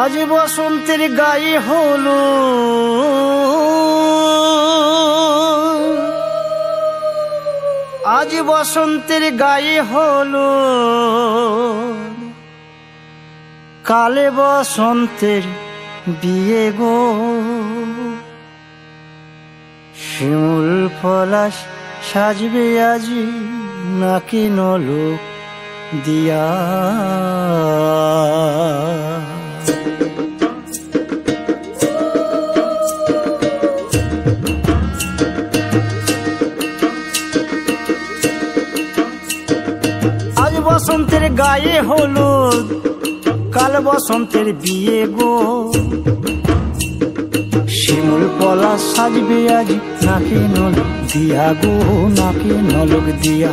আজ বসন্তের গায়ে হলো আজ বসন্তের গায়ে হলো কালে বসন্তের বিয়ে গো। শিমুল পলাশ সাজবে আজি নাকি নলোক দিয়া। আজ বসন্তের গায়ে হলুদ কাল বসন্তের বিয়ে গো। শিমুল পলাশ সাজবে আজি নাকি নলোক দিয়া গো, নাকি নলোক দিয়া।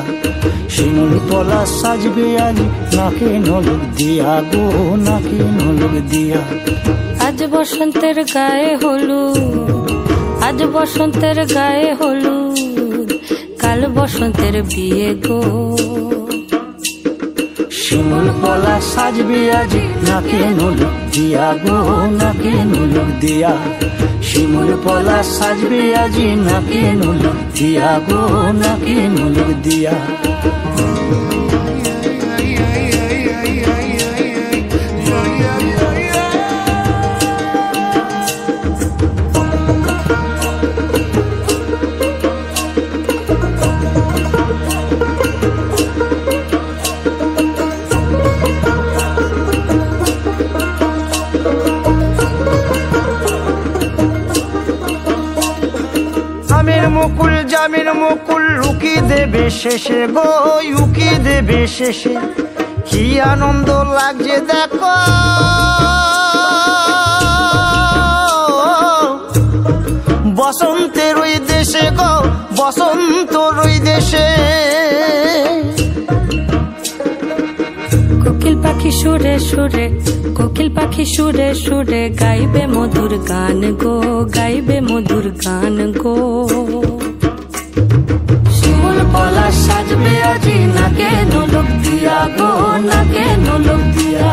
শিমুল পলাশ সাজবে আজি নাকি নলোক দিয়া গো, নাকি নলোক দিয়া। আজ বসন্তের গায়ে হলুদ আজ বসন্তের গায়ে হলুদ কাল বসন্তের বিয়ে গো। শিমুল পলাশ সাজবে আজি নাকি নলোক দিয়া গো, নাকি নলোক দিয়া। শিমুল পলাশ সাজবে আজি নাকি নলোক দিয়া গো, নাকি নলোক দিয়া। আমের মুকুল জামের মুকুল লুকি দেবে শেষে গো, উকি দেবে শেষে। কি আনন্দ লাগছে দেখো বসন্তের ওই দেশে গো, বসন্তর ওই দেশে। কোকিল পাখি সুরে সুরে কোকিল পাখি সুরে সুরে গাইবে মধুর গান গো, গাইবে মধুর গান গো। শিমুল পলাশ সাজবে আজি নাকে নলোক দিয়া গো, নাকে নলোক দিয়া।